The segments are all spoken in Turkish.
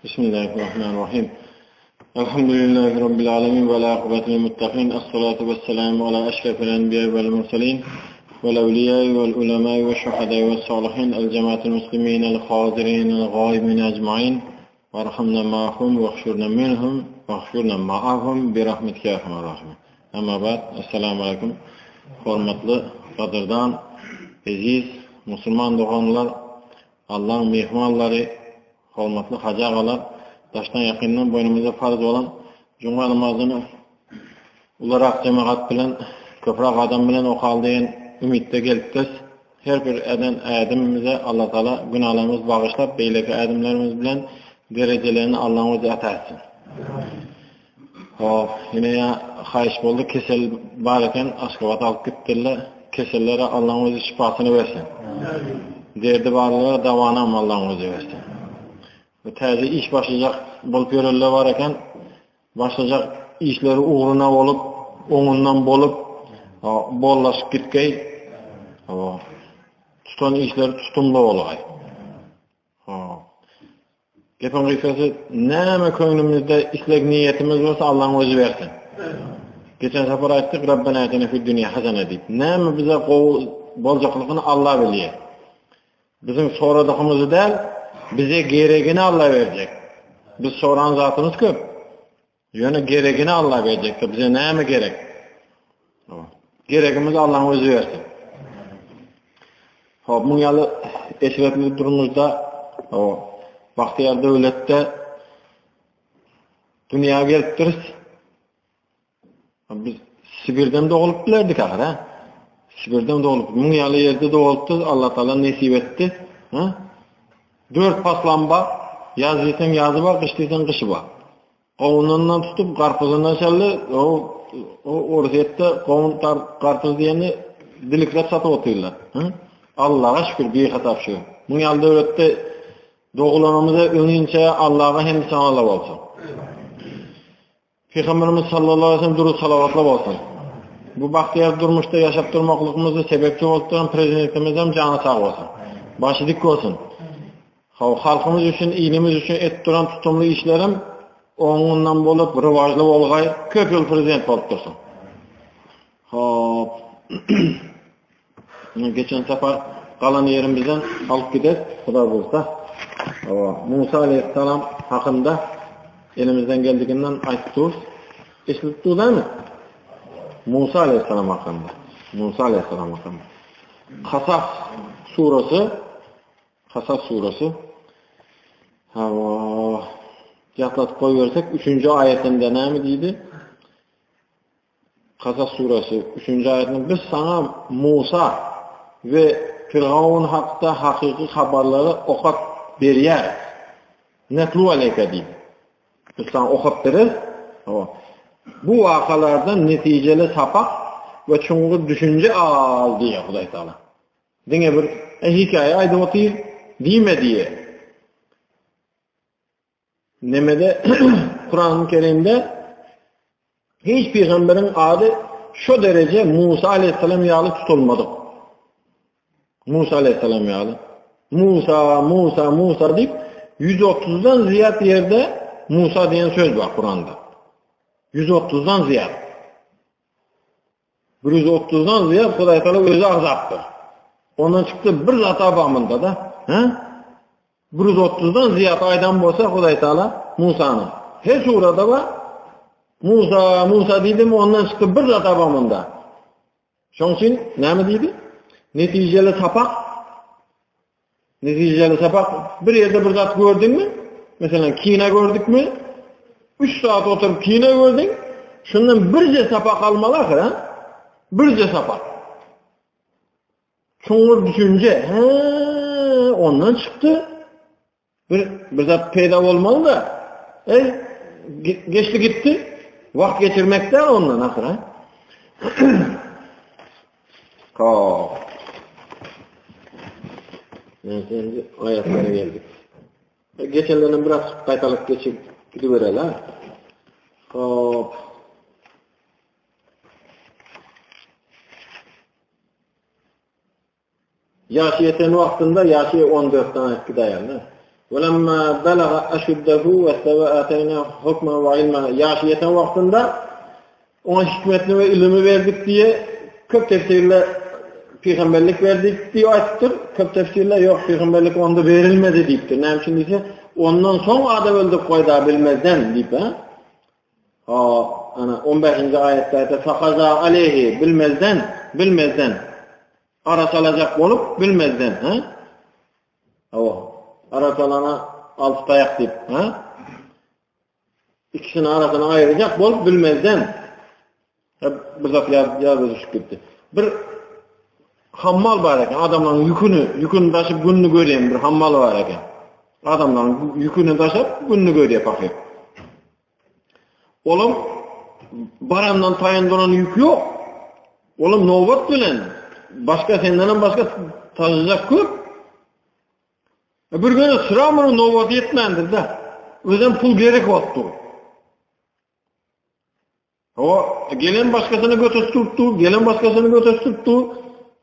Bismillahirrahmanirrahim. Elhamdülillahi Rabbil alemin ve la akıbetil muttaqin. Esselatu vesselamu ala eşrefil enbiya vel mursalin vel evliyai vel ulemai ve şuhadai ve salihin el cemaatil muslimin el hadirin el gaimin ecmain ve rahmna ma'hum ve hşurna minhum ve hşurna ma'ahum bi rahmetike erhamer rahim. Amma ba'd. Esselamu aleyküm. Hürmetli Kadırdan aziz Müslüman doğanlar, Allah'ın mehmanları, hürmetli hacı ağalar, daştan yakından boynumuza farz olan Cuma namazını olarak cemaat bilen, köprak adam bilen okal deyen ümitte geliptiz. Her bir edimimize Allah Teala günahlarımız bağışlap, beyleki edimlerimiz bilen derecelerini Allah'ımız atarsın. Yine ya hayiş oldu, kesel barken aşkıvat alıp gittiler, kesellere Allah'ımız şifasını versin. Derdi varlığa davanam Allah'ımız versin. Təzə iş başlayacaq, bulup görürlər var eken, başlayacaq işleri uğruna olup, onundan bolup, bollaşıp gitkey, tutan işleri tutumlu olay. Gepin rifası, näme köynümüzde istek niyetimiz olsa Allah'ın özü versin. Geçen sefer ayttık, Rabbena etine fid dünya hasene deyip. Näme bize bolacaqlığını Allah biliyor. Bizim soradığımızı değil, bize gereğini Allah verecek. Biz soran zatımız köp. Yani gereğini Allah verecek. Bize ne mi gerek? Gereğimiz Allah'ın özü versin. Bunun yalı eşrefli durumumuzda bahtiyar devlette dünyaya geliptiriz. Biz Sibir'den doğulup bilerdik ahir. Sibir'den doğulup. Bunun yalı yerde doğuluptu. Allah Teala nasip etti. 4 paslamba, yaz yesen yazı var, kış yesen kışı var. Kovunundan tutup, karpuzundan şallı, o orziyette kovun karpuz diyeni diliklep satıp otuyorlar. Allah'a şükür bir hatap şu. Bu yalda öğrette doğulanımıza önünce Allah'a hem sanalar olsun. Peygamberimiz sallallahu aleyhi ve sellem duru salavatla olsun. Bu bahtiyar durmuşta yaşap durmaklığımızı sebepçi olduran prezidentimizden canı sağ olsun. Başı dik olsun. Halkımız için, iyiliğimiz için et duran tutumlu işlerim onundan bolup, rivajlı olgay, köp yıl prezident olup dursun. Geçen sefer kalan yerimizden alıp gider, Xuda bulsa. Musa aleyhisselam hakkında elimizden geldiğinden ayttık. Eşitlik değil mi? Musa aleyhisselam hakkında. Kasas surası yaklatıp koyuyorsak 3. ayetinde ne mi deydi? Kasas surası 3. ayetinde biz sana Musa ve Firavun hakkında hakiki haberleri okap beriyer. Netlu aleyke deydi. Biz sana okap verir. Bu vakalardan neticeli sapak ve çoğunluk düşünce al diye Xuday Teala. Dine bir hikaye ayda otayım diyme diye. Nemede Kur'an-ı Kerim'de hiç peygamberin adı şu derece Musa aleyhisselam yağlı tutulmadı. Musa aleyhisselam yağlı. Musa deyip 130'dan ziyad yerde Musa diyen söz var Kur'an'da. 130'dan ziyad. 130'dan ziyad Xuday Teala özü azaptır. Ondan çıktı bir zat abamında da 130'dan ziyad aydan bolsa Xuday Teala Musa'nın. Her surada var. Musa deydi mi ondan çıktı bir zat abamında. Şonun için ne mi deydi? Neticeli sapak. Bir yerde bir zat gördün mü? Mesela kine gördük mü? 3 saat oturup kine gördün. Şundan birce sapak almalı ha? Birce sapak. Çoğunluk düşünce ondan çıktı. Bir zat peyda olmalı da geçti gitti. Vakt geçirmekte ondan akıra. Şimdi ayetlerine geldik. Geçenlerden biraz kaytalık geçip gidiverelim. Yaşı yeten vaktinde yaşı 14'ten eski dayandı. وَلَمَّا بَلَغَ أَشُدَّهُ وَاسْتَوَى آتَيْنَاهُ حُكْمًا وَعِلْمًا yaşı yeten vaktinde ona hikmetini ve ilmi verdik diye köp tefsirle peygamberlik verdik diye açtır. Köp tefsirle yok peygamberlik onda verilmedi deyiptir. Ne için ise ondan son adam öldük koyda bilmezden deyip ana 15. ayetlerde fakaza aleyhi bilmezden arasalacak olup bilmezden arasalana altı dayak deyip ikisini arasına ayıracak olup bilmezden bu zat yazılış gitti. Bir hammal var eken adamların yükünü taşıp gününü göreyim bir hammal var eken adamların yükünü taşıp gününü göreyim bakayım. Oğlum barandan tayındıran yük yok. Oğlum novat bilen başka senden başka taşıyacak köp. Bir gün sıra mı novat yetmendir de. Özden pul gerek oldu. O gelen başkasını götürttu.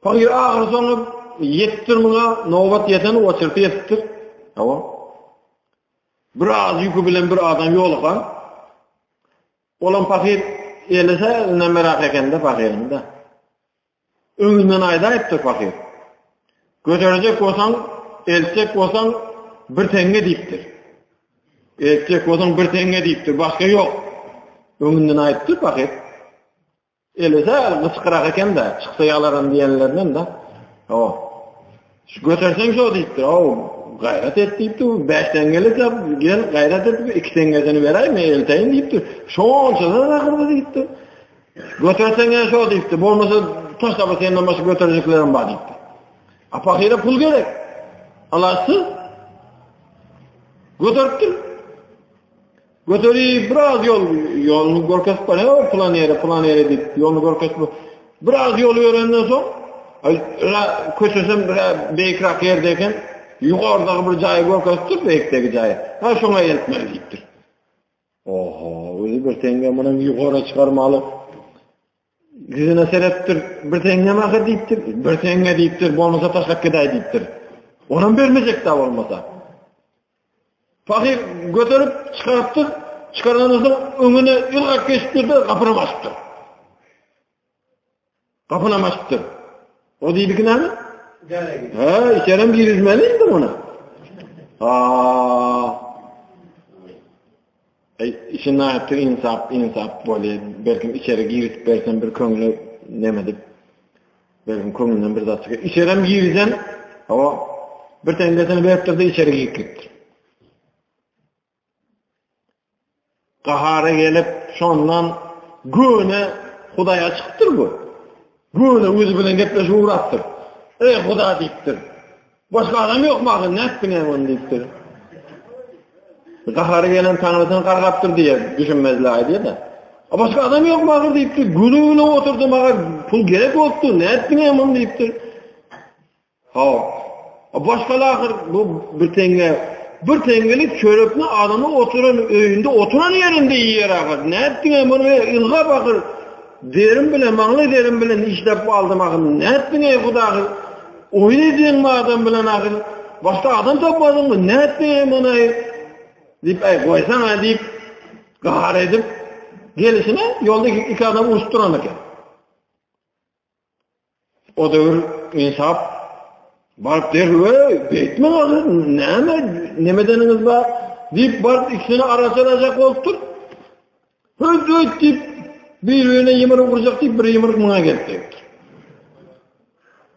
Fakir ağır sonra yettir buna novat yeteni o çırpı yettir. Biraz yükü bilen bir adam yolukan. Olan fakir elese ne merak eken de fakirin de. Önünden ayda ettir fakir. Götürecek olsan, elçek olsan bir tenge deyiptir. Başka yok. Önünden ayettir fakir. Elese kıskırak eken de, çıksa yalarım diyenlerden de. Götürsen şu deyiptir. Gayret et deyiptir. 5 tengeli de gel gayret et. 2 tengesini vereyim mi? Elteyin deyiptir. Şonca da akırdı deyiptir. Götürsen gel şu deyiptir. Bu olmasa taş tabi senden başka götüreceklerim var deyiptir. Fakire pul gerek. Allah'sı götürüp biraz yolunu gorkasıp var. Plan yere deyip yolunu gorkasıp biraz yolu öğrenden sonra köşesem beykrak yerdeyken yukarıdaki bir cayı gorkasıp beykteki cayı. Şuna yetmeli deyiptir. Özü bir tenge bunun yukarı çıkarmalı. Yüzüne serettir. Bir tenge makı deyiptir. Bir tenge deyiptir. Bu olmasa taşlak giday deyiptir. Onun vermeyecek de olmasa. Fakir götürüp çıkarttır. Çıkaranızın önüne yılgak geçtirdi. Kapına maçtır. O deyip ki ne mi? İçerem girizmeliydi buna. İşin ayettir insaf böyle belki içeri girip versen bir köngülü nemedip belki köngülden bir daha çıkıyor. İçerem girizsen bir tengesini verip de içeri giriptir. Kahara gelip sondan güne Hudaya çıktır bu. Güne özü bilen gepleşi uğrattır. Huda deyiptir. Başka adam yok mu? Ne ettin onu deyiptir. Kahara gelen tanrısını kargaptır diye düşünmezler diye de. Başka adam yok mu deyiptir. Günü oturdu pul gerek oldu. Ne ettin onu deyiptir. Başkalar bu bir tengelik çörepli adamı oturan öyünde oturan yerinde yiyer ağır. Ne ettin bunu ilga bakır. Derim bilen işlep aldım ağır. Ne ettin bu da ağır. Oyun edin mi adam bilen ağır. Başka adam topladım mı? Ne ettin bunu deyip koysana deyip gahar edip gelişine yoldaki 2 adam usturan eken. O devir insaf barıp der, beytme ağır, nemedeniniz var deyip barıp ikisini araştıracak oldur. Höt deyip birbirine yımırık vuracak deyip bir yımırık buna geldi.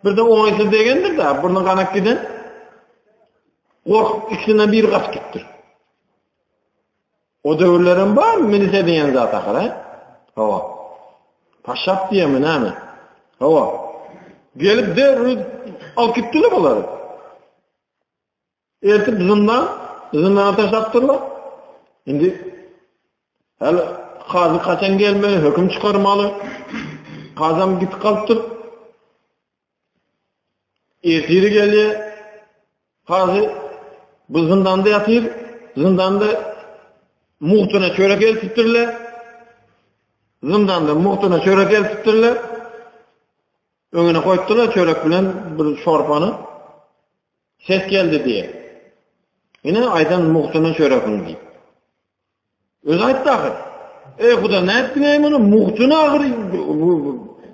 Bir de onaysız degendir de, burnu kanak giden ikisinden bir kaç gittir. O devirlerin var mı? Milise diyen zat akar, Paşap diye mi, ne mi? Gelip de al gittiler bunları. Ertip zindana taşlattırlar. Şimdi kazı kaçan gelmeli, hüküm çıkarmalı. Kazam git kalktır. Ertiri geliyor. Kazı bu zindanda yatıyor. Zindanda muhtuna çörek el tutturlar. Önüne koydular çörek bilen bir şorpanı. Ses geldi diye. Yine aydan muhtuna çörekini deyip. Öz ayıttı ahir. Kuda ne ettin bunu? Muhtuna ahir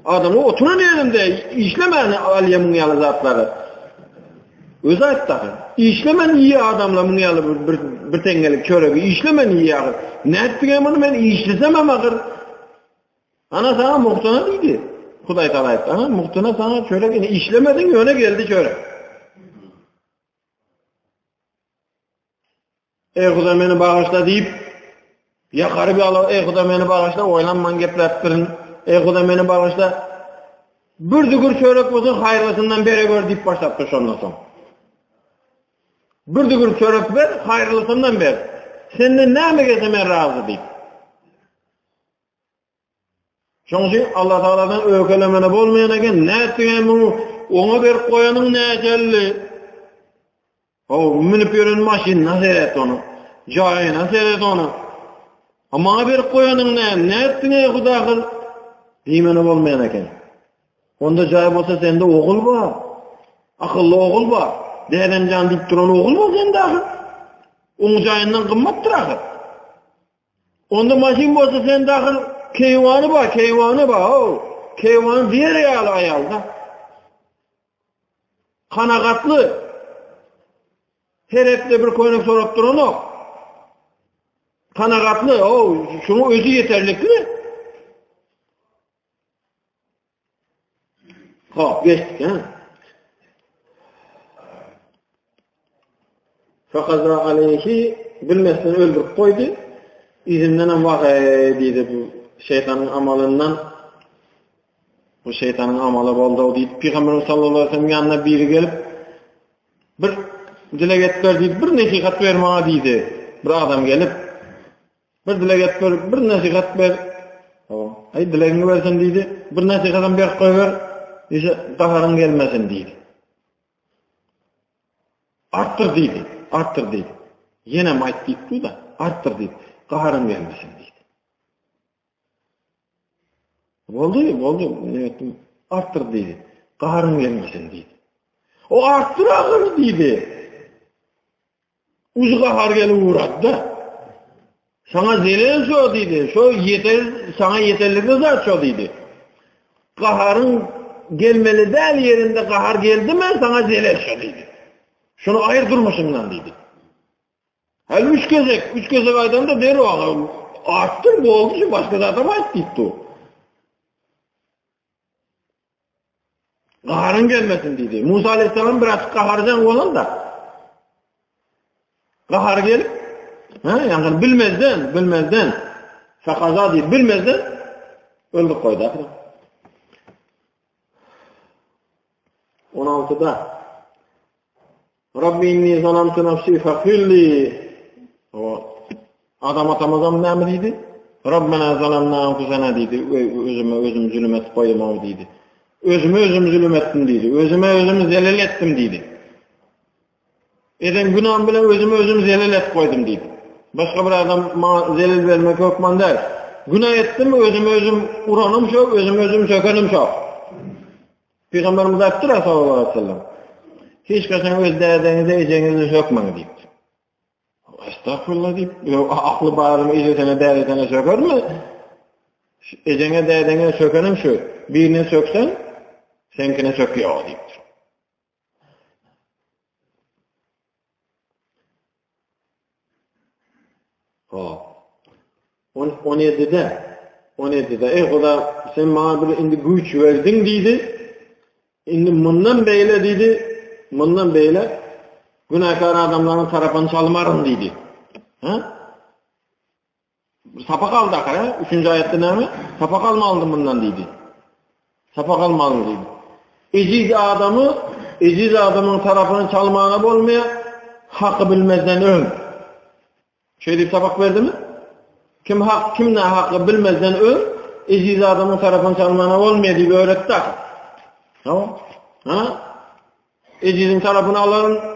adamı oturan yerinde işlemeyen aliyemin yalı zatları. Öz ayıttı ahir. İşlemen iyi adamla mun yalı bir tengelik çöreki. İşlemen iyi ahir. Ne ettin bunu ben işlesemem ahir. Ana sana muhtuna deydi. Kuday talayıp. Muhtuna sana çörek. İşlemedin yöne geldi çörek. Kuda beni bağışla deyip yakarı bir ala, Kuda beni bağışla oylanman geplerttirin. Kuda beni bağışla bir dügür çörek olsun hayırlısından beri gör deyip başlattı şondan son. Bir dügür çörek ver hayırlısından beri. Senden ne mi geçemen razı deyip. Çünkü Allah Teala'dan ökelemene bolmayan eken ne ettiğen bunu ona bir koyanın ne celli. O minip yürün maşinine seyret onu. Cahine seyret onu. Ama bir koyanın ne ettiğen Kuda kıl dimene bolmayan eken. Onda cahip olsa sende oğul var. Akıllı oğul var. Değeren can deyip duran oğul var sende akıl. Onun cahininden kımmattır akıl. Onda maşin olsa sende akıl. Keyvanı var. Keyvanı diğer ayalda. Kanakatlı. Her hepte bir koynak sorup duran o. Kanakatlı. Şunu özü yeterlikli. Geçtik ha. Fakaza aleyhi bilmesini öldürüp koydu. İzinden vakaydı bu şeytanın amalından. Bu şeytanın amalı oldu deyip Peygamber sallallahu aleyhi ve sellem yanına biri gelip bir dileget ver deyip bir nasihat ver bana deydi. Bir adam gelip bir dileget ver, bir nasihat ver. Ay dilegini versin deydi. Bir nasihatın bir koy ver. İşte kaharın gelmesin deydi. Arttır deydi. Yine mayt deydi da arttır deydi. Kaharın gelmesin deydi. Oldu. Evet, arttır deydi. Kaharın gelmesin deydi. O arttır ağır deydi. Uzu kahar gelip uğradı da. Sana zelel şu deydi. Sana yeterli kızar şu deydi. Kaharın gelmeli değil yerinde kahar geldi mi sana zelel şu deydi. Şunu ayır durmuşumdan deydi. Hal üç gezek aydan da der o. Arttır bu oldu şu başka zaten ait deydi o. Kaharın gelmesin deydi. Musa aleyhisselam biraz kaharcan olan da. Kahar gelip yani bilmezden fakaza deyip bilmezden öldük koydu. 16'da Rabbi inni zalamtu nefsi fagfirli. Adam atamazam ne mi deydi? Rabbena zalamna enfusena deydi. Özüm zulüm etip koymam deydi. Özüm zulüm ettim deydi. Özüm zelil ettim deydi. Eden günahım bilen özüm zelil etip koydum deydi. Başka bir adam zelil vermek yokman der. Günah ettim özüm uranım çok, özüm sökenim çok. Peygamberimiz ayıptır sallallahu aleyhi ve sellem. Hiç kaçan öz derdenize ecenizi sökmanı deyip. Estağfurullah deyip. Aklı bağırımı ecesine derdine söker mi? Ecene derdine sökenim şu. Birine söksen senkine söküyor deyip. 17'de Kuda sen bana bir indi güç verdin deydi. İndi bundan beyle günahkar adamların tarafını çalmarım deydi. Sapak aldı akara. 3. ayette ne mi? Sapak alma aldım bundan deydi. Sapak alma aldım deydi. Eciz adamın tarafını çalmağına olmaya hakkı bilmezden öl. Şey deyip sapak verdi mi? Kim ne hakkı bilmezden öl, eciz adamın tarafını çalmağına olmaya deyip öğretti. Tamam. Ecizin tarafını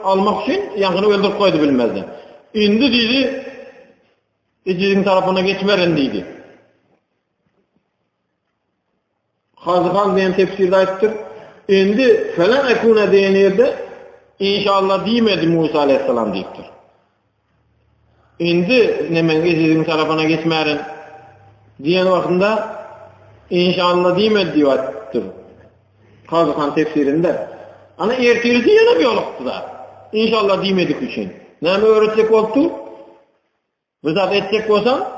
almak için yankını öldürüp koydu bilmezden. İndi deydi, ecizin tarafına geçmerin deydi. Hazıkan diyen tefsirde ayıptır. İndi falan ekune diyen yerde inşallah diyemedi Musa aleyhisselam deyiptir. indi nemenge sizin tarafına geçmerin diyen vaktinde inşallah diyemedi diyordur. Kazıkan tefsirinde. Ana ertirisi yana bir yoluktu da. İnşallah diyemedik için. Nemi öğretecek oldu? Rızat edecek olsan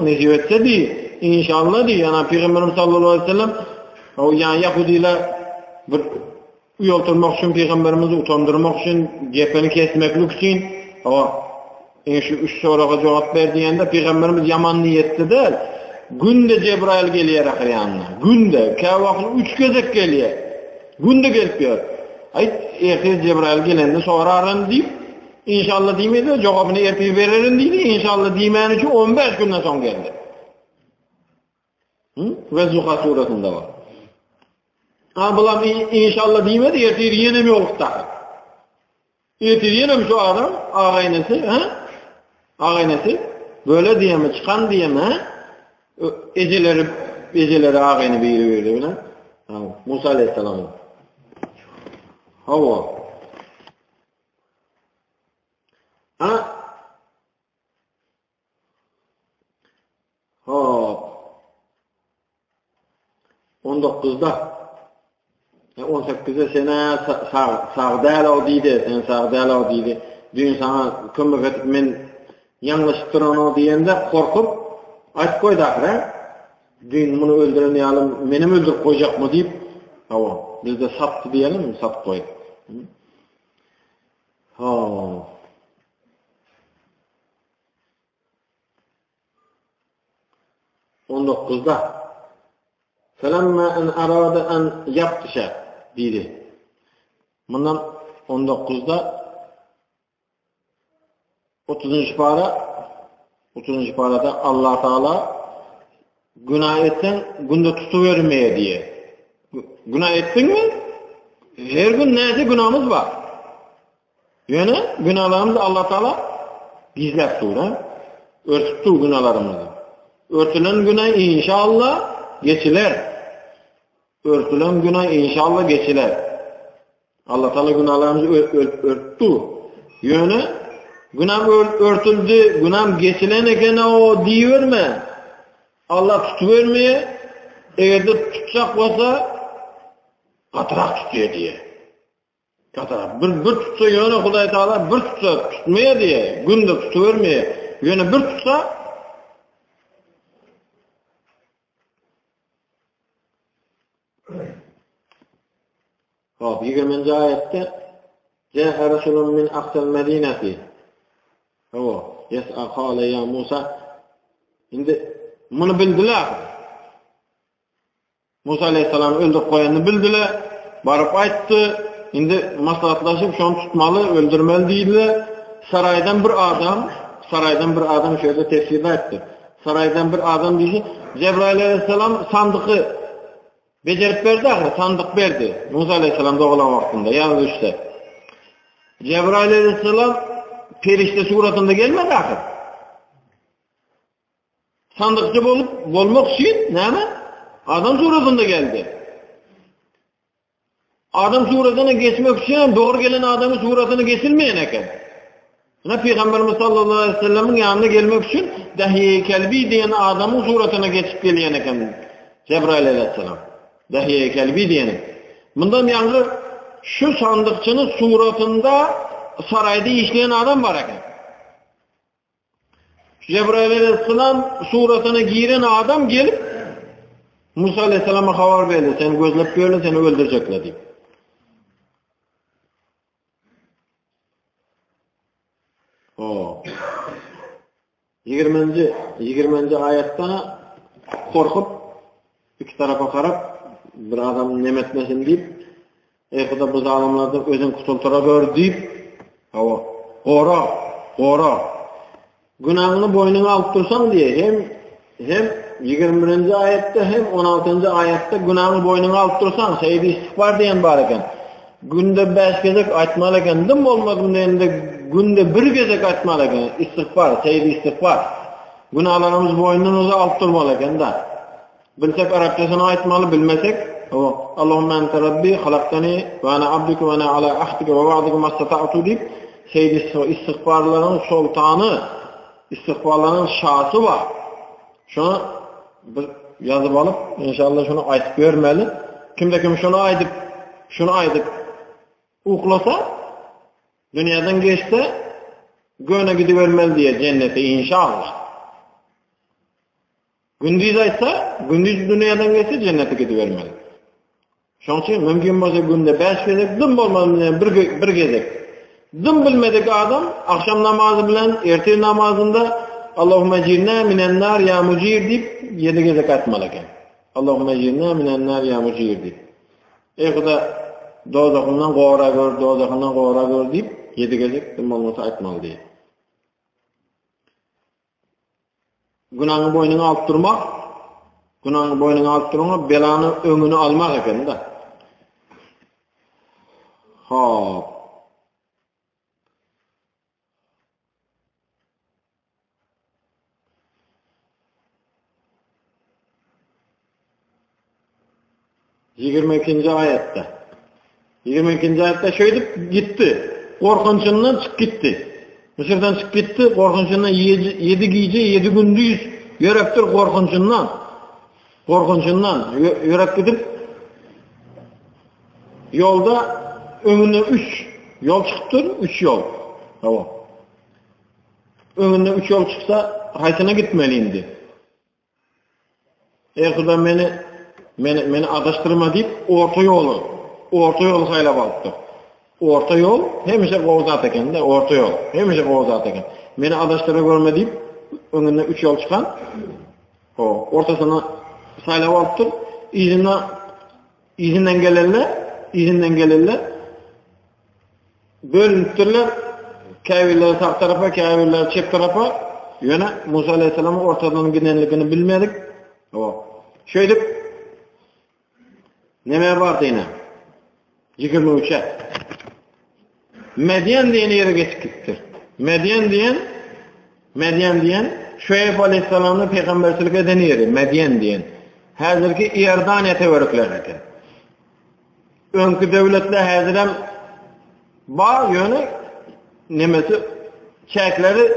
nesi etse diye. İnşallah diye. Yani Peygamberimiz sallallahu aleyhi ve sellem yani Yahudiyle bir üy oturmak için, Peygamberimizi utandırmak için, cepini kesmeklik için şu üç soruğa cevap verdiğinde Peygamberimiz yaman niyetli değil. Günde Cebrail geliyor ahir yanına. Günde. Kavaklı 3 gezek geliyor. Günde gelip diyor. Ertesi Cebrail gelende sonra aran deyip inşallah demedi. Cevabını ertesi veririm deydi. İnşallah demeyen için 15 günden sonra geldi. Ve Zuha suresinde var. Bulam inşallah demedi. Ertesi yine mi olukta? Ertesi yine mi şu adam? Ağaynesi. Böyle diye mi? Çıkan diye mi? Eceleri ağayını biri verdi. Musa aleyhisselam'ın. Hava. 19'da 18'de sene sağdayla o deydi. Sen sağdayla o deydi. Dün sana kömük etip men yanlıştıran o diyende korkup ayıp koydu ahire. Dün bunu öldüren yalım benim öldürüp koyacak mı deyip biz de sattı diyelim mi? Sattı koydu. 19'da فَلَمَّا اَنْ اَرَادَ اَنْ يَبْتِشَ deydi. Bundan 19'da 30. parada Allah Teala günah etsen günde tutuvermeye diye. Günah ettin mi? Her gün neyse günahımız var. Yani günahlarımızı Allah Teala gizlep dur. Örtüp dur günahlarımızı. Örtülen günah inşallah geçiler. Örtülen günah inşallah geçiler. Allah Teala günahlarımızı örttü. Yani günah örtüldü, günah geçilen eken o diyiverme. Allah tutuvermeye, eğer de tutacak olsa katarak tutuyor diye. Katarak. Bir tutsa yani Huday Teala bir tutsa tutmaya diye, günde tutuvermeye. Yani bir tutsa 20. ayette Câhe Resulun min aksel medineti yes'a kâle ya Musa. Şimdi bunu bildiler. Musa aleyhisselam öldürüp koyanını bildiler. Barıp ayttı. Şimdi maslahatlaşıp şunu tutmalı, öldürmeli değiller. Saraydan bir adam şöyle tefsirde etti. Saraydan bir adam diyecek. Cebrail aleyhisselam sandığı becerip verdi ahir, sandık verdi. Musa aleyhisselam doğulan vaktinde, yalnız işte. Cebrail aleyhisselam perişte suratında gelmedi ahir. Sandıkçı olmak için ne mi? Adam suratında geldi. Adam suratına geçmek için doğru gelen adamın suratını geçilmeyen eken. Peygamberimiz sallallahu aleyhi ve sellem'in yanına gelmek için Dihye-i Kelbi diyen adamın suratına geçip gelen eken Cebrail aleyhisselam. Dihye-i Kelbi diyenin. Bundan yani şu sandıkçının suratında sarayda işleyen adam var eken. Cebrail aleyhisselam suratına giren adam gelip Musa aleyhisselama haber verdi. Seni gözlep böyle seni öldürecekler diye. O 20. ayette korkup iki tarafa karap bir adam nemetmesin deyip bu da bu zalimlerden özün kutultura gör deyip ora günahını boynuna alıp dursan diye hem 21. ayette hem 16. ayette günahını boynuna alıp dursan şeyde istiğfar diyen var eken günde 5 gezek aytmalı eken dım olmadım deyende günde 1 gezek aytmalı eken istiğfar, şeyde istiğfar günahlarımız boynumuza alıp durmalı eken da bilsek Arapçasını aytmalı bilmesek Allahümme ente Rabbi halaktani ve ana abdike ve ana ala ahdike ve va'dike mastata'tu deyip istiğfarların sultanı, istiğfarların şahı var. Şunu yazıp alıp inşallah şunu aytıp görmeli. Kimde kim şunu aytıp uklasa dünyadan geçse göğüne gidivermeli diye cennete inşallah. Gündüz aytsa, gündüz dünyadan geçse cennete gidivermeli. Şoň üçin mümkin bolsa günde 5 gezek, dım bolmadan bir gezek. Dım bilmedik adam akşam namazı bilen ertesi namazında Allahümme ecirna minen nar ya mucir deyip 7 gezek atmalı eken. Allahümme ecirna minen nar ya mucir deyip. Ekuda dozakından qovra gör deyip 7 gezek dım bolmasa atmalı diye. Günahını boynuna alıp durmak, belanı ömünü almak eken da. Hop. Yigirme ikinci ayette şöyle gitti. Korkunçundan çık gitti. Mısır'dan çık gitti. Korkunçundan 7 gece 7 gündüz yörektir korkunçundan. Yörek gidip yolda önüne 3 yol çıktır. 3 yol. Tamam. Önüne 3 yol çıksa haysına gitmeliydi. Kuda beni adaştırma deyip orta yolu saylap alıptı. Orta yol hemişe qovzat eken de orta yol. Hemişe qovzat eken. Beni adaştıra görme deyip önüne 3 yol çıkan. Ortasına saylap alıptır. İzinden gelirler. Bölünüptürler. Kâvirler sağ tarafa, kâvirler çep tarafa. Yöne Musa Aleyhisselam'ın ortadan gidenlikini bilmedik. Şöyle neme vardı yine? 23'e. Medyen diyen yere geçip gittir. Medyen diyen Şuayb Aleyhisselam'ın peygamberçilik eden yeri. Medyen diyen. Hazırki İordaniyete örükler eken. Önkü devletler hazırem var yönü nemesi çekleri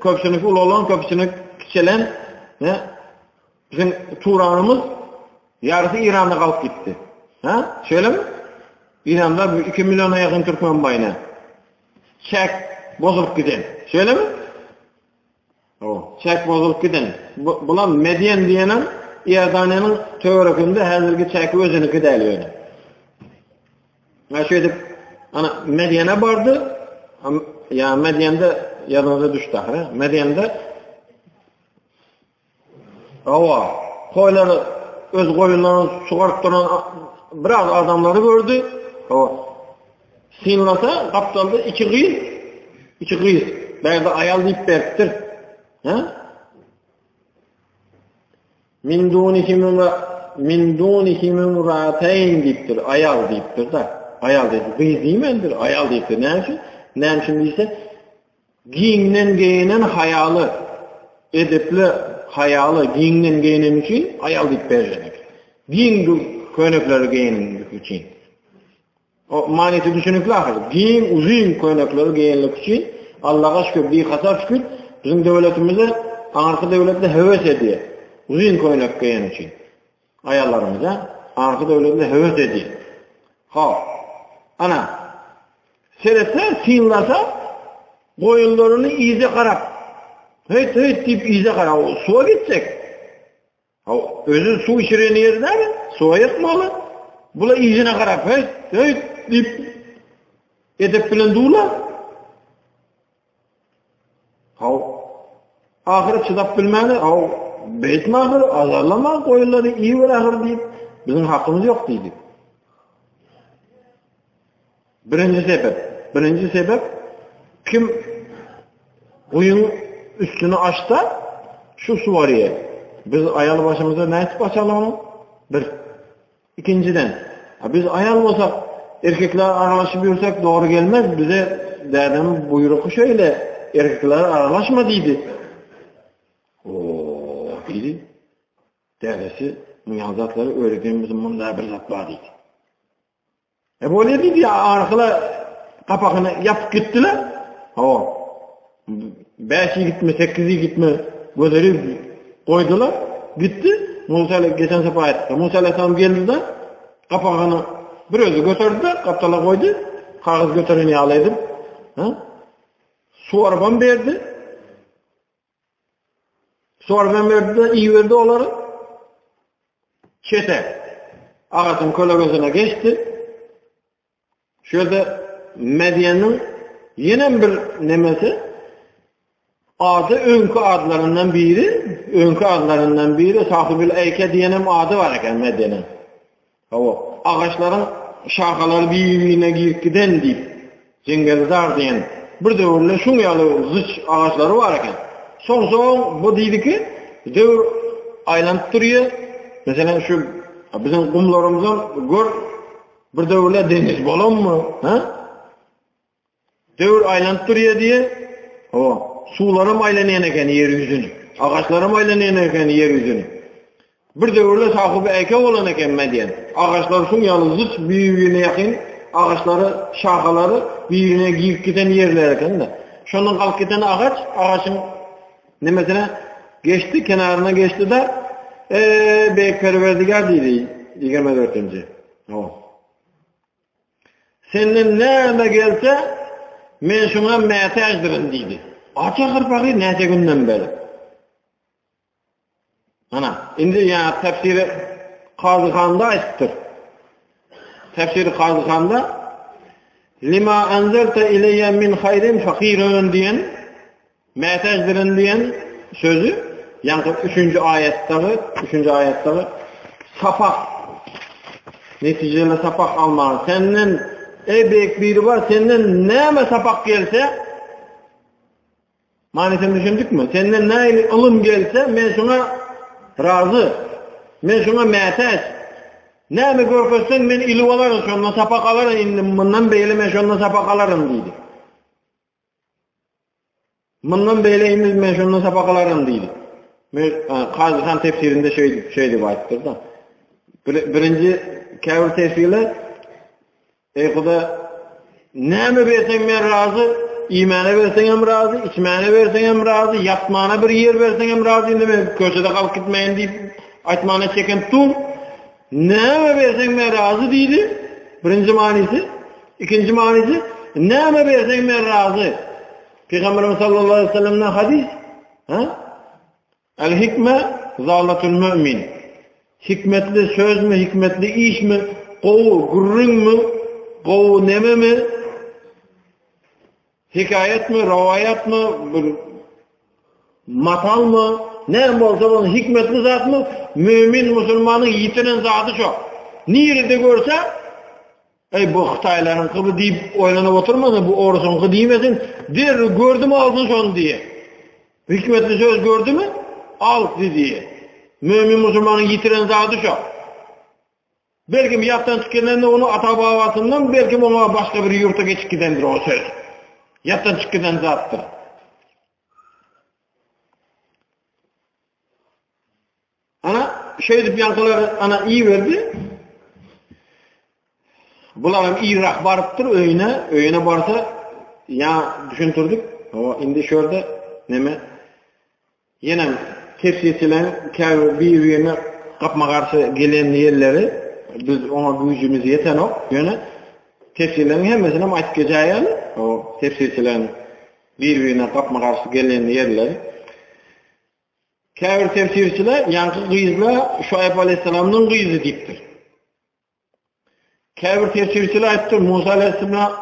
köpçünük ulu olan köpçünük kiçelen bizim Turan'ımız yarısı İran'da kalıp gitti. Şöyle mi? İran'da 2 milyona yakın Türkmen bayına. Çek bozulup giden. Şöyle mi? Çek bozulup giden. Bulan Medyen diyenem İordaniyanın törekinde hazırki çeki özünü gideli öyle. Şöyle Medyen'e vardı. Ya Medyen'de yanınıza düştü. Medyen'de koyları öz koyunlarını sugarıp duran biraz adamları gördü. Sinlasa kaptaldı 2 kıyız. Belki ayal deyip berktir. Min dunihi mümrateyn deyiptir. Ayal deyiptir da. Ayal deyiptir. Kıyız deymendir. Ayal deyiptir. Ne için deyse giyinen hayalı edepli hayalı giyinen için ayal deyip berjenek. Giyin köynekleri giyinlik için. O maneti düşünükler ahir. Giyin uzun köynekleri giyinlik için Allah'a şükür, hasar şükür bizim devletimize, Anarkı devletine heves ediyor. Uzun köynek giyin için. Ayallarımıza Anarkı devletine heves ediyor. Ana serese, sinlasa koyunlarını iyice karap. Heyt deyip iyice karap. Suya gidecek. Özü su içiren yerde mi? Suya yatmalı. Bula iyicine karap. Heyt deyip edip bilen duğlar. Ahire çıdap bilmeli. Beytme ahir, azarlama koyunları iyi ver ahir deyip bizim hakkımız yok deyip. Birinci sebep kim koyun üstünü açsa şu suvariye. Biz ayal başımıza ne etip açalım onu? İkinciden biz ayal olsak erkekler aralaşıp yürüsek doğru gelmez. Bize derdim buyruğu şöyle erkekler aralaşma deydi. Deydi. Derdesi münazatları öğretmenimizin bunda bir zat var deydi. Böyle deydi ya arkada kapakını yapıp gittiler. O 5 gitme, 8 gitme götürüp koydular. Gitti. Musa geçen sefer aytdı. Musa Aleyhisselam geldi de kapağını bir özü götürdü de kaptala koydu. Kağız götürünü alaydım. Su araban verdi. Su araban verdi de iyi verdi onları. Çete. Ağacın kolagözüne geçti. Şöyle Medyen'in yine bir nemesi adı önkü adlarından biri Sahibül Eyke diyenem adı var eken Medyen'in. O ağaçların şakaları birbirine girip giden deyip Cengelizar diyen bir dövrle şunyalı zıç ağaçları var eken. Son bu deydi ki dövr aylanıp duruyor. Mesela şu bizim kumlarımızdan gör bir dövrle deniz bolan mı? Dövr aylanıp duruyor diye o sularım aylanıyan eken yeryüzünü. Ağaçlarım aylanıyan eken yeryüzünü. Bir dövrle sahibi eke olan eken Medyen. Ağaçlar şunyalı zıç birbirine yakın. Ağaçları, şakaları birbirine girip giden yerler eken de. Şunun kalk giden ağaçın nemesine geçti, kenarına geçti de Beyk Perverdigar deydi 24. O. Senin neyme gelse men şuna mehtacdırın deydi. Açık hırpakı nece günden beri. Şimdi yani tefsiri Kazıkhan'da açtır. Tefsiri Kazıkhan'da lima enzerte ileyye min hayrin fakirun diyen mehtacdırın diyen sözü yani 3. ayetteki sapak neticeli sapak alma senden büyük biri var senden neyme sapak gelse manisini düşündük mü? Senden ne ilim gelse men şuna razı men şuna mehtaç neyme görürsen men ilim alarım şundan sapak alarım bundan beyli men şundan sapak alarım deydi. Bundan beyleyimiz men şundan sapak alarım deydi. Kazıkhan tefsirinde şöyle ayettir da. Birinci kavir tefsirle kuda neyme versen men razı, imana versen hem razı, içmana versen hem razı, yatmana bir yer versen hem razı. Indi men köşede kalıp gitmeyin deyip aytmana çeken tur. Neyme versen men razı deydi. Birinci manisi. İkinci manisi neyme versen men razı. Peygamberimiz sallallahu aleyhi ve sellem'den hadis. El-hikme zâlatul mü'min. Hikmetli söz mü, hikmetli iş mi, kovu gurrun mu, kovu neme mi, hikayet mi, rivayet mi, matal mı, ne olsa onun hikmetli zat mı, mümin Müslümanın yitinin zatı çok. Nerede görse, bu Xitayların kıbı deyip oylanıp oturmasın, bu orusun kı deymesin, der gördü mü alsın şunu diye. Hikmetli söz gördü mü? Al diye. Mümin Müslümanın yitiren zatı çok. Belki yattan çıkkenlerinde onu ata babasından, belki ona başka bir yurta geçip gidendir o söz. Yattan çıkken zattır. Şöyle yankıları iyi verdi. Bularım iyi rahbarıptır öyüne varsa ya düşüntürdük. Ama indi şöyle neme yine tefsirçilerin birbirine kapma karşı gelen yerleri biz ona gücümüz yeten o yöne tefsirlerin hemmesine ayıp geçeyelim. O tefsirçilerin birbirine kapma karşı gelen yerleri kâfir tefsirçiler yankı kıyızla Şuayb Aleyhisselam'ın kıyızı deyiptir. Kâfir tefsirçiler ayıptır. Musa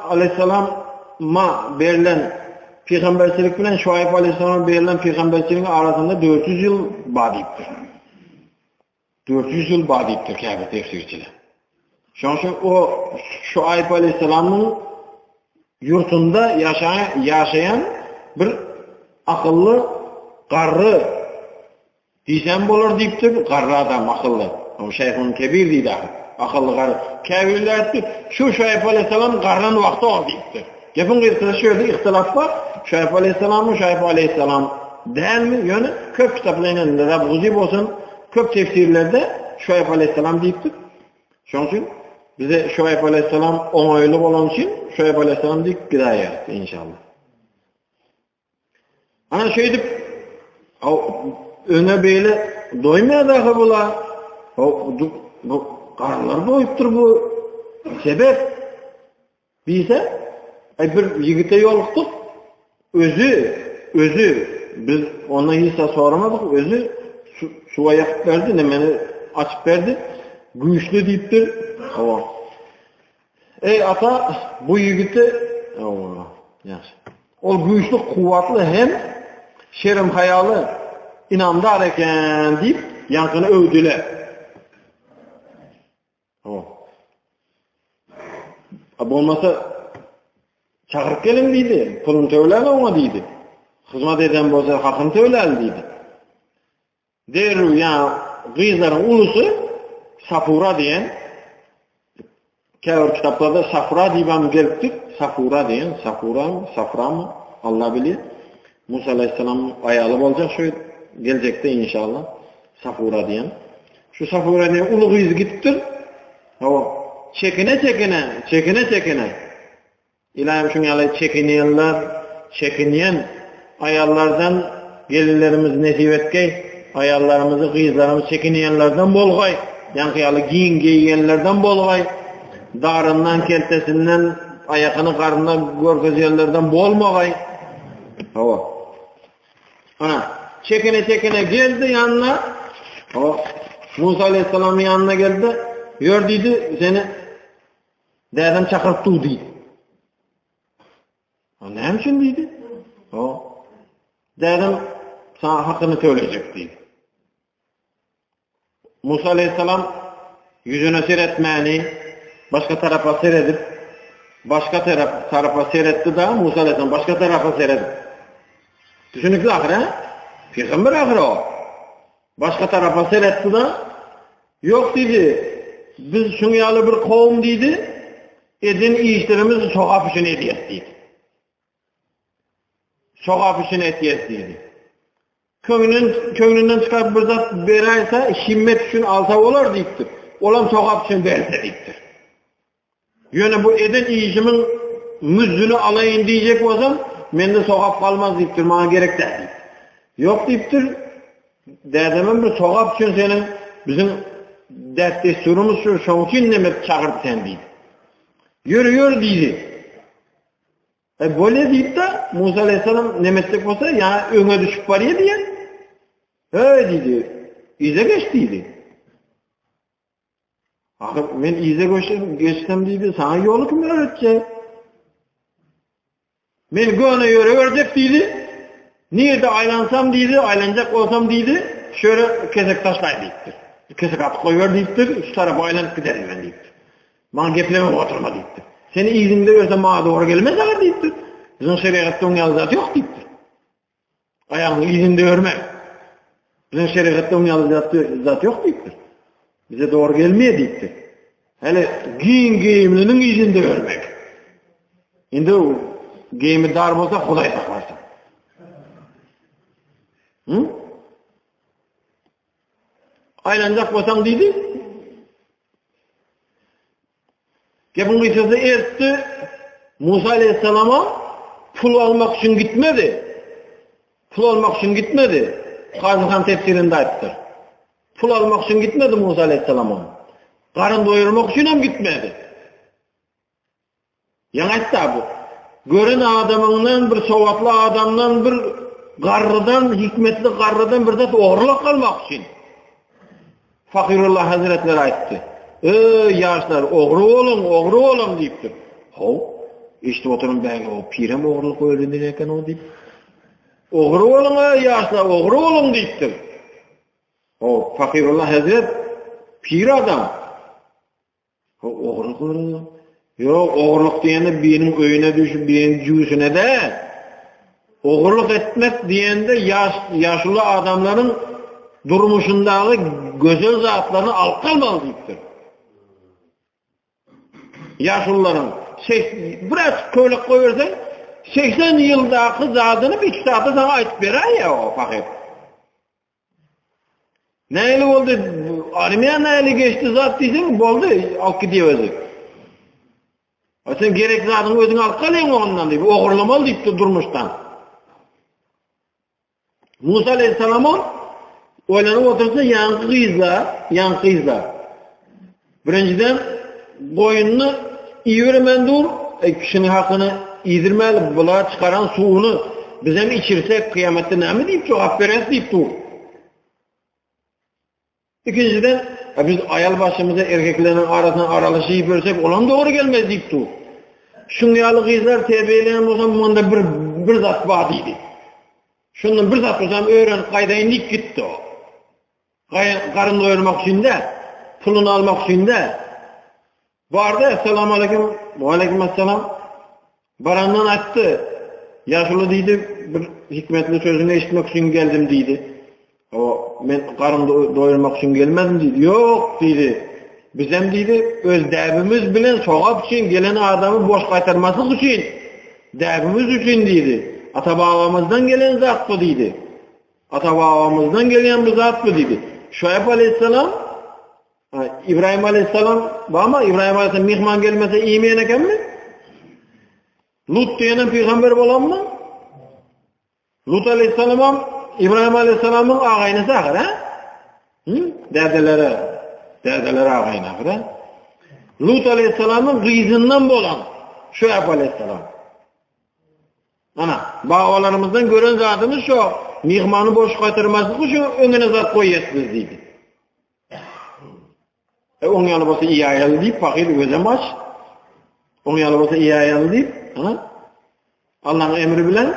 Aleyhisselam'a verilen peygamberçilik bilen Şuayb Aleyhisselam'a verilen peygamberçiliğin arasında 400 yıl badiptir. 400 yıl badiptir kâfir tefsirçiler. Çünkü o Şuayb Aleyhisselam'ın yurtunda yaşayan bir akıllı qarrı diysen olur deyiptir. Qarrı adam akıllı. O şeyhun kebir deydi akıllı qarrı. Kâfirler etti. Şu Şuayb Aleyhisselam qarrının vakti o deyiptir. Yapın kıyısında şöyle ihtilaf var. Şuayb Aleyhisselam mı? Şuayb Aleyhisselam değil mi? Yani köp kitaplarının Rabbuzi olsun, köp tefsirlerde Şuayb Aleyhisselam deyiptir. Çünkü bize Şuayb Aleyhisselam onaylı olan için Şuayb Aleyhisselam deyip gidaya inşallah. Ana şey edip öne beyle doymayadı bular. Bu karlar doyuptur bu. Sebep bize bir yigite yoluqtuk. Özü biz ona hissa soramadık. Özü su ayak verdi, nemeni açıp verdi. Güçlü deyiptir. Ey ata bu yigiti yaxşı. Ol güçlü, kuvvetli hem şerim hayalı inamdar eken deyip yankını övdüler. Olmasa çağırıp gelin deydi. Pulun tövlerle ona deydi. Hizmet eden bolsa hakkını tövlerle deydi. Deru yani kızların ulusu Safura diyen Kâr kitaplarda Safura diye geliptir. Safura diyen, Safra mı? Allah bilir. Musa Aleyhisselam ayalı olacak şu gelecekte inşallah. Safura diyen. Şu Safura diyen ulu kız gittir. Çekine. İlahim şunu yalı çekiniyen ayarlardan gelinlerimiz nesip etkey, ayarlarımızı, kızlarımız çekiniyenlerden bolgay. Yani yalı giyin giyenlerden bolgay. Darından, keltesinden, ayakını karnından görkeziyenlerden bolmagay. Çekine geldi yanına. Musa Aleyhisselam'ın yanına geldi. Gördüydü seni derden çakırttı deydi. Ne için deydi? Derden sana hakkını söyleyecek deydi. Musa Aleyhisselam yüzüne seyretmeyeni başka tarafa seyredip başka tarafa seyretti daha Musa Aleyhisselam başka tarafa seyredip. Düşünüklü ahir ha? Peygamber ahir o. Başka tarafa seyretti daha yok dedi. Biz şunu yalı bir kavim deydi, edin işlerimizi sokak için etiyet deydi. Sokak için etiyet deydi. Köngünden çıkarıp bir zat beraysa, şimmet için alsa olur deyiptir. Olam sokak için berse deyiptir. Yani bu edin işimin müzdünü alayın diyecek olsam, mende sokak kalmaz deyiptir, bana gerek de deyiptir. Yok deyiptir, derdemen bir sokak için senin, bizim desturumuz şu, şun için demek çağırdı sen deydi. Yürü deydi. Böyle deyip de Musa Aleyhisselam nemetsek olsa yani öne düşüp var ya diye. Öyle deydi. İze geç deydi. Ben ize geçsem deydi. Sana yolu kim öğretecek? Ben göğüne öğretecek deydi. Niye de aylansam deydi. Aylanacak olsam deydi. Şöyle kesek taşlayın deyiptir. Kesek atık koyuyor deyiptir. Şu tarafa aylanıp giderim ben deyiptir. Bana gepleme oturma deyiptir. Seni izinde görse bana doğru gelmez ama deyiptir. Bizim şeriatta onun yalı zatı yok deyiptir. Ayağını izinde örmek. Bizim şeriatta onun yalı zatı yok deyiptir. Bize doğru gelmeye deyiptir. Hele giyimlinin izinde örmek. Şimdi o giyimi dar olsa Huday saklarsa. Aylancak olsam deydi. Gebun kıysası etti. Musa Aleyhisselam'a pul almak için gitmedi. Kazıkan tefsirinde ayıptır. Pul almak için gitmedi Musa Aleyhisselam'a. Karın doyurmak için hem gitmedi. Yani ayıptı bu. Gören adamından, bir sovatlı adamdan, bir garrıdan, hikmetli garrıdan bir zat oğurluk kalmak için. Fakirullah Hazretleri ayıptı. Yaşlar, oğru olun deyiptir. İşte oturun belki o pirem oğurluk öğrenirken o deyip. Oğru olun yaşlar, oğru olun deyiptir. O Fakirullah Hazret pir adam. Oğurluk öğrenir. Yok, oğurluk diyende birinin öyüne düşüp birinin cüsüne de. Oğurluk etmek diyende yaşlı adamların durmuşundaki güzel zatlarını alkalmalı deyiptir. Yaşlıların biraz köylük koyursan 80 yıldaki zatını bir kitapta sana ayıp veren ya o fakir. Neyle oldu? Armiya neyle geçti zat diysen oldu. Al gidiyor özü. Sen gerek zatını özün al kalayım ondan deyip. Oğurlamalı deyip de durmuştan. Musa aleyhisselam'ın oylanıp otursa yankı izler. Birinciden koyununu iyi vermen dur, kişinin hakkını iyidirmeli, bula çıkaran suunu bizim içirsek kıyamette ne mi deyip cevap veririz deyip dur. İkinciden biz ayal başımıza erkeklerin arasına aralaşıyı versek olan doğru gelmez deyip dur. Şunyalı kızlar tebeyleyen olsam onda bir zat vadiydi. Şundan bir zat olsam öğren kaydayın dik gitti o. Karın doyurmak için de, pulunu almak için de. Vardı, esselamu aleyküm, ve aleykümselam. Barandan açtı. Yaşlı deydi, bir hikmetli sözünü eşitmek için geldim deydi. O, ben karın doyurmak için gelmedim deydi. Yok deydi. Bizim deydi, öz dəbimiz bilen soğap için, gelen adamı boş kaytarması için, dəbimiz için deydi. Ata-babamızdan gelen zat bu deydi. Ata-babamızdan gelen bir zat bu deydi. Şuayb aleyhisselam, İbrahim aleyhisselam var ama İbrahim aleyhisselam mihman gelmese imeyen eken mi? Lut diyenen peygamber olan mı? Lut aleyhisselam İbrahim aleyhisselamın ağaynısı akır ha? Derdeleri ağayın akır ha? Lut aleyhisselamın gıyzından bolan Şuayb aleyhisselam. Ana, bağalarımızdan gören zatımız şu, mihmanı boş kaytırması şu, önüne zat koyuyorsunuz deydi. Onun yanı basa iyi ayalı deyip, fakir gözem aç. Onun yanı basa iyi ayalı deyip, Allah'ın emri bilen.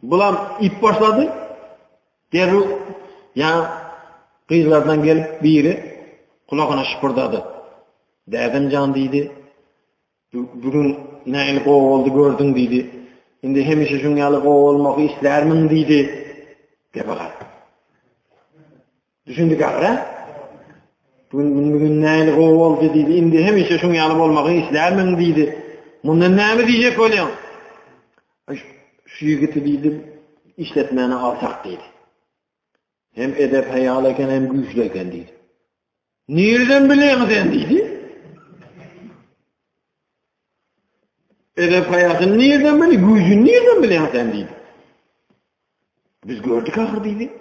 Bulam ip başladı. Derru, yani kızlardan gelip biri kulağına şıpırdadı. Derdim can deydi. Bugün neylik o oldu gördün deydi. Şimdi hemişe şunyalık o olmak ister min deydi. De bakar. Düşündük ha? Bugün neylik o oldu deydi. Şimdi hemişe şunyalık olmak ister min deydi. Bundan ne mi diyecek oluyor? Şu yigiti deydi, işletmeni alsak deydi. Hem edep hayaleken hem güçlüyken deydi. Nereden biliyorsun sen deydi? Edep hayatını nereden biliyorsun? Gücünü nereden biliyorsun sen deydi. Biz gördük ahır deydi.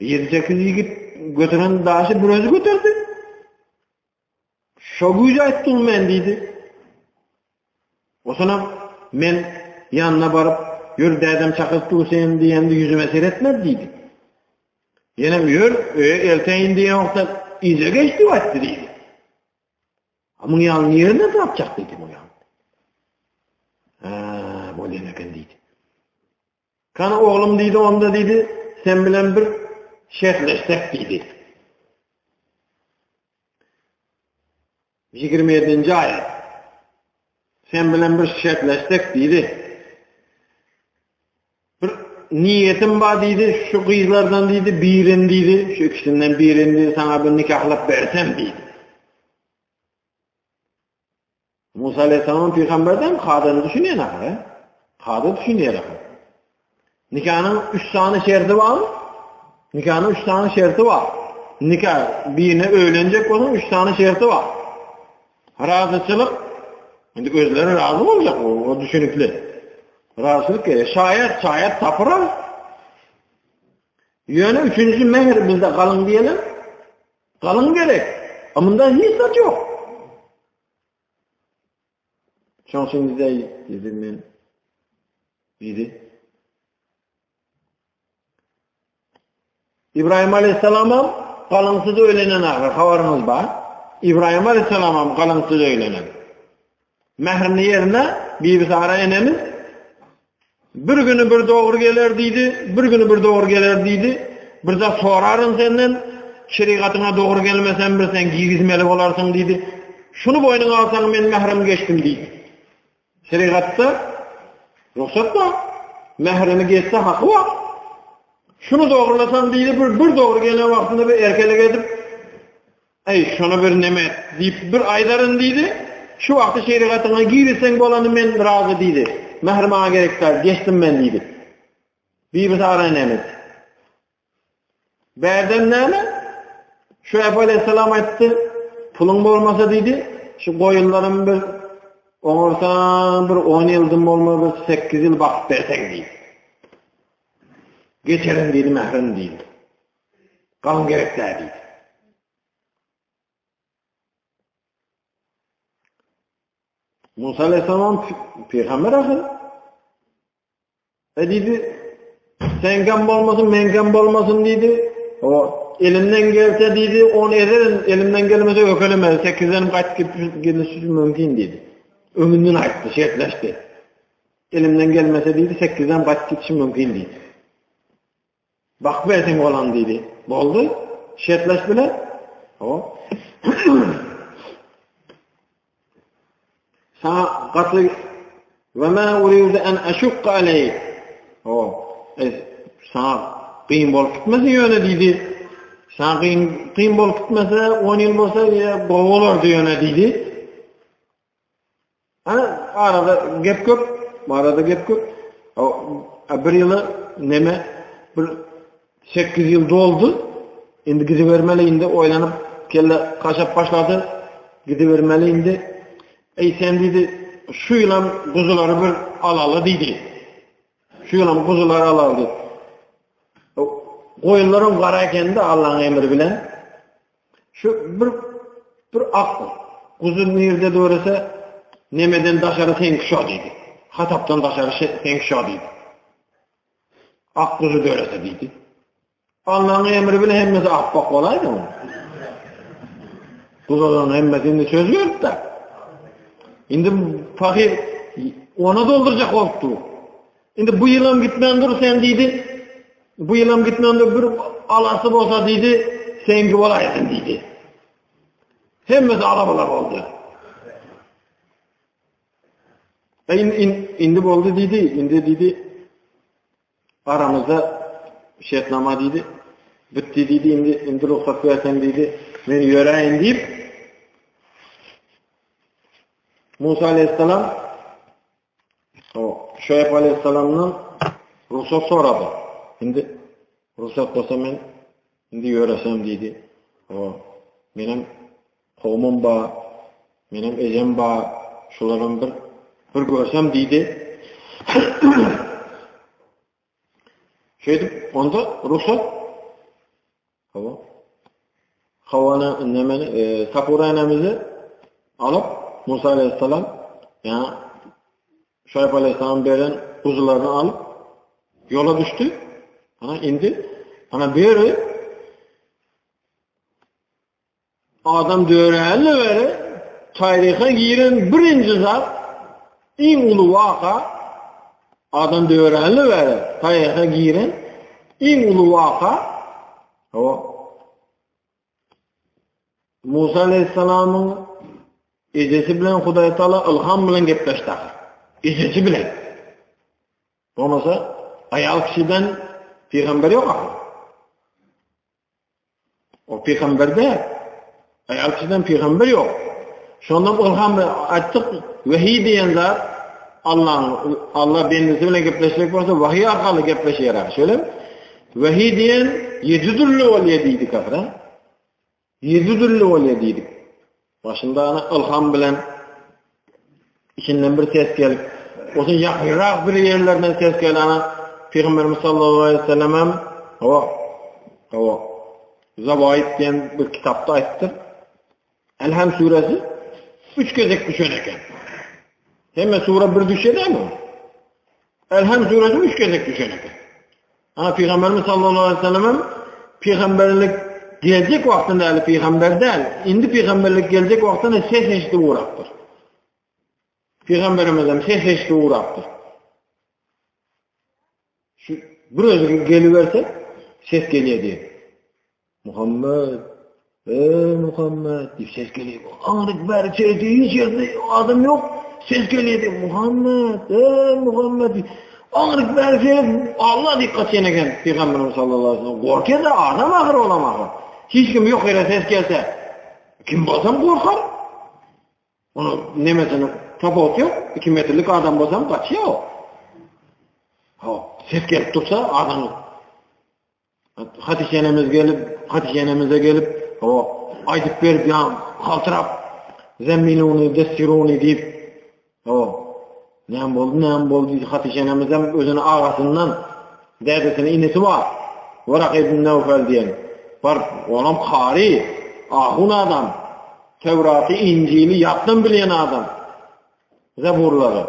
7-8 yigit götüren daşı burası götürdü. Şu gücü ettim ben deydi. O sonra ben yanına varıp yürü dedem çakılttı sen diyen de yüzüme seyretmez deydi. Yine yürü elteyin diyen vakta iyice geçti vakti deydi. Ama yanın yerine ne yapacak dedi bu yan. Böyle neken deydi. Kana oğlum deydi onda deydi sen bilen bir şehirleştek deydi. 27. ayet. Sen bilen bir şehirleştek deydi. Bir niyetim var deydi, şu kızlardan deydi, birin deydi, şu ikisinden birin deydi, sana bir nikahlap versem deydi. Musa aleyhisselam peygamberden kadını düşünüyor ne? Kadı düşünüyor ne? Nikahın 3 tane şerti var mı? Nikahın 3 tane şerti var. Nikah birine öğlenecek olan 3 tane şerti var. Razıçılık, şimdi özleri razı olacak o düşünükli. Razılık gelir. Şayet tapırar. Yani 3. mehir bizde kalın diyelim. Kalın gerek. Ama bundan hiç saç yok. Şansınızda dedim ben. Dedi. İbrahim Aleyhisselam'a kalınsız öğlenen ağır. Havarınız var. İbrahim Aleyhisselam'a kalınsız öğlenen. Mehrini yerine bir Sara enemiz bir günü bir doğru gelir deydi, bir günü bir doğru gelir deydi. Bir de sorarın senden, şeriatına doğru gelmesen bir sen giyizmeli olarsın deydi. Şunu boynuna alsan ben mehrim geçtim deydi. Şeriatta, ruhsat da, mehrini geçse hakkı var. Şunu doğrulasan deydi, bir doğru gelen vaktinde bir erkelik edip, şunu bir nemet deyip bir aydarın deydi. Şu vakti şeriatına girirsen bu olanı ben razı deydi. Mehrima gerekler, geçtim ben deydi. Bir Sara nemet. Berden neme? Şuayb aleyhisselam etti. Pulun olmasa deydi. Şu koyunların bir Oňursan bir 10 ýyldan bolmasa 8 ýyl wagt berseň diýdi. Geçerim diýdi, mährim diýdi. Galan gerekler diýdi. Musa aleyhisselam peygamber ahir. Diýdi, sen gam bolmasyn, men gam bolmasyn diýdi. O elimden gelse diýdi, onu ederim, elimden gelmese ökelemez. 8'den gaýtyp gelişi mümkin diýdi. Ömünden aýtdy, şertleşdi. Elimden gelmese diýdi, 8'den gaýtyp gitişi mümkin diýdi. Bak versin olan diýdi. Boldy, şertleşdiler. O. Sana gatly ve ma uridu an ashqa aleyk. O. Sana kıyın bolup gitmese ýöne diýdi. Sana kıyın bolup gitmese 10 ýyl bolsa boğulur diýene diýdi. Arada gep köp. O bir ýyly neme bir 8 ýyl doldu. Indi gidivermeli indi oýlanyp kelle kaşap başlady. Gidivermeli indi. Sen diýdi, şu ýylam guzulary bir alaly diýdi. Şu ýylam guzulary alaly. Goýunlaryň gara ekende Allahyň emri bilen. Şu bir ak guzul nirde dörese nemeden daşary sen kişa diýdi. Hatapdan daşary sen kişa diýdi. Ak guzu dörese diýdi. Allah'ın emri bile hemmesi ahbak olaydı mı? Kuzların hemmesini söz verdi de. Şimdi fakir ona dolduracak oldu. Şimdi bu yılam gitmeyen dur sen deydi. Bu yılam gitmeyen dur bir alası olsa deydi. Sen gibi olaydın deydi. Hemmesi arabalar oldu. Indi oldu deydi. Indi deydi. Aramızda şertnama deydi. Bitti deydi. Indi ruhsat versen deydi. Beni yöreyin deyip Musa aleyhisselam Şuayb aleyhisselam'dan ruhsat soradı. Şimdi ruhsat olsa men indi yöresem deydi. Benim kovmum ba, benim ejem ba, şuların bir görsem deydi. Şeydi, onda ruhsat Havana Sapura enemizi alıp Musa aleyhisselam yani Şuayb aleyhisselam veren kuzularını alıp yola düştü. İndi. Biri adam döğrenle veri tarihe giren birinci zat en ulu vaka adam döğrenle veri tarihe giren en ulu vaka Musa aleyhisselam'ın ecesi bilen Hudaý Taala ilham bilen gepleşdi. Ecesi bilen. Olmasa ayal kişiden peygamber yok. O peygamberde ayal kişiden peygamber yok. Şondan ilham açtık vahiy diyen zat Allah bendisi bilen gepleşecek bolsa vahiy arkaly gepleşýär. Şöyle vahiy diyen yedüdüllü bolýar diýdi kafir. Yedüdüllü bolýar diýdi. Başında ilham bilen içinden bir ses gelip olsun yakırak bir yerlerden ses gelip Peygamberimiz sallallahu aleyhi ve sellem'em Zabaid diyen bir kitapta aittir. Elham suresi 3 gezek düşen eken. Hemen sure bir düşer değil mi? Elham suresi 3 gezek düşen eken. Peygamberimiz sallallahu aleyhi ve sellem'em peygamberlik gelecek vaktinde eli peygamber değil. Indi peygamberlik gelecek vaktinde ses eşitli uğraktır. Peygamberimizden ses eşitli uğraktır. Bir özü geliverse ses geliyor diye. Muhammed diye ses geliyor. Anlık beri çeydi hiç yerde adım yok. Ses geliyor diye. Muhammed diye. Anlık beri çeydi Allah dikkat çeneken Peygamberimiz sallallahu aleyhi ve sellem. Korkuyor da adam ahır olamak. Hiç kim yok yere ses gelse kim basam korkar. Onu nemesine tapot yok. 2 metrelik adam basam kaçıyor. Ses gelip dursa adamı Hatice enemize gelip aydıp verip ya kaltırap zemmiluni destiruni deyip O, ne oldu? Hatice'nemizden özünün ağasından derdesine inesi var. Varak ibn Nevfel diyen. Var, oğlum kari, ahun adam. Tevrat'ı, İncil'i yaptım bilen adam. Zeburları.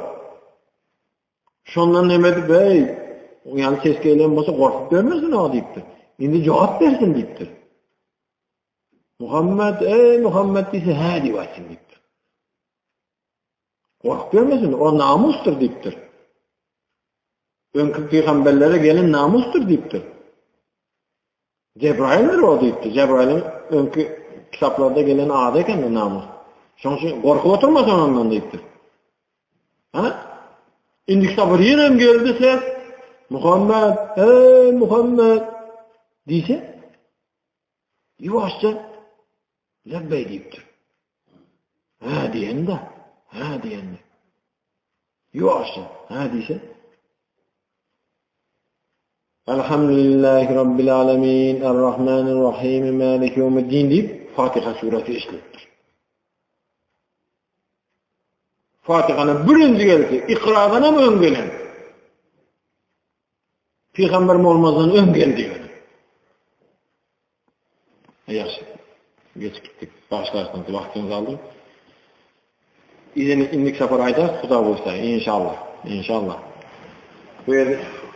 Şondan nemedi bey, yani seskeyle olsa korkup görmesin o deyiptir. Şimdi cevap versin deyiptir. Muhammed deyse he diyorsun deyiptir. Korkup görmesin, o namustur deyiptir. Önkü peygamberlere gelin namustur deyiptir. Cebrail'ler o deyiptir. Cebrail'in önkü kitaplarda gelen adayken de namus. Şunun için korkup oturmasın ondan deyiptir. Ha? İndi kitabı yine geldi ses. Muhammed deyse yavaşça lebbey deyiptir. Ha diyen de. Yavaşça deyse Elhamdülillahi Rabbil Alemin Errahmanirrahim Maliki Yevmiddin deyip Fatiha suresi işlettir. Fatiha'nın birinci gelisi ikrarına mı ön gelen? Peygamber olmazdan ön gel diyor. Yaxşı. Geç gittik. Başlarsınız. Vaktinizi aldım. İndik safar ayda Xuda bulsa. İnşallah. Bu yer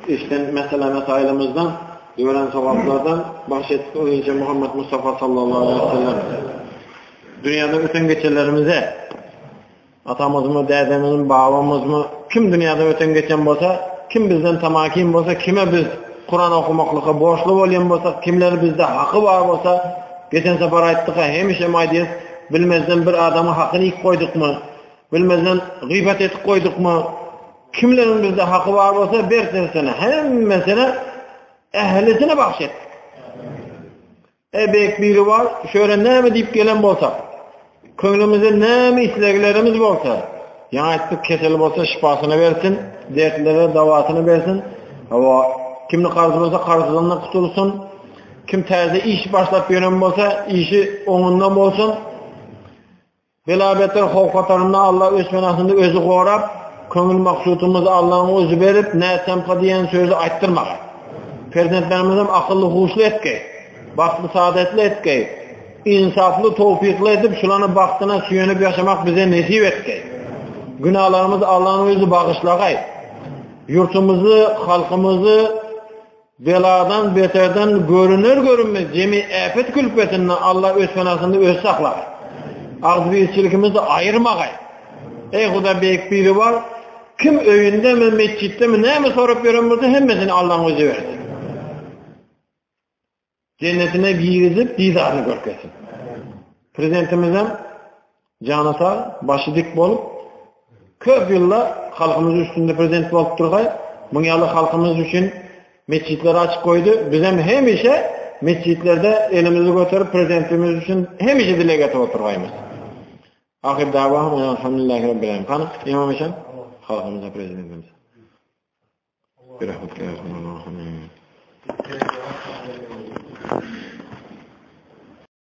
işten mesailimizden öğren savaplardan bahsettik. Önce Muhammed Mustafa sallallahu aleyhi ve sellem. Dünyada öten geçerlerimize atamız mı, dedemiz mi, babamız mı, kim dünyada öten geçen bolsa, kim bizden tamakin bolsa, kime biz Kur'an okumaklığa borçlu bolan bolsa, kimler bizde hakkı var bolsa, geçen sefer ayttık, hemişe maydiyet, bilmezden bir adamı hakkını ilk koyduk mu, bilmezden gıybet etip koyduk mu, kimlerin bizde hakkı var bolsa, bersersene, hemmesine, ehlisine bahşettik. Ebek biri var, şöyle ne mi deyip gelen bolsa, köngülümüzde ne mi isteklerimiz bolsa, yani ettik keseli bolsa şifasını versin, dertlere davasını versin, ama kimni qarzı bolsa qarzından kutulsun, kim terzi iş başlap yönem bolsa, işi onundan bolsun, belabetler hovkatarından Allah öz fenasında özü qorab, köngül maksudumuzu Allah'ın özü verip, ne sempa diyen sözü ayttırmağa. Ferzentlerimizden akıllı huşlu etkey, baktı saadetli etkey, insaflı, tevfikli edip şulanı baktına süyenip yaşamak bize nesip etkey. Günahlarımızı Allah'ın özü bağışlagay. Yurtumuzu, halkımızı beladan, beterden görünmez cemi afet külfetinden Allah öz fenasında öz saklagay. Ağzı ayırmagay. Ey Xuda beyik biri var, kim öyünde mi, mescitte mi, ne mi sorup görünmürdü, hemmesini Allah'ın özü verdi. Cennetine girizip didarını görkesin. Prezidentimizden canı sağ, başı dik bolup, köp yılla halkımız üstünde prezident bolup turgay, bunyalı halkımız için mescitleri açık koydu. Bizim hemişe mescitlerde elimizi götürüp prezidentimiz için hemişe dile getirip oturgayımız. Ahir davahım elhamdülillahi rabbil alemin. Kanı İmam Eşen halkımıza prezidentimiz. Bir rahmetle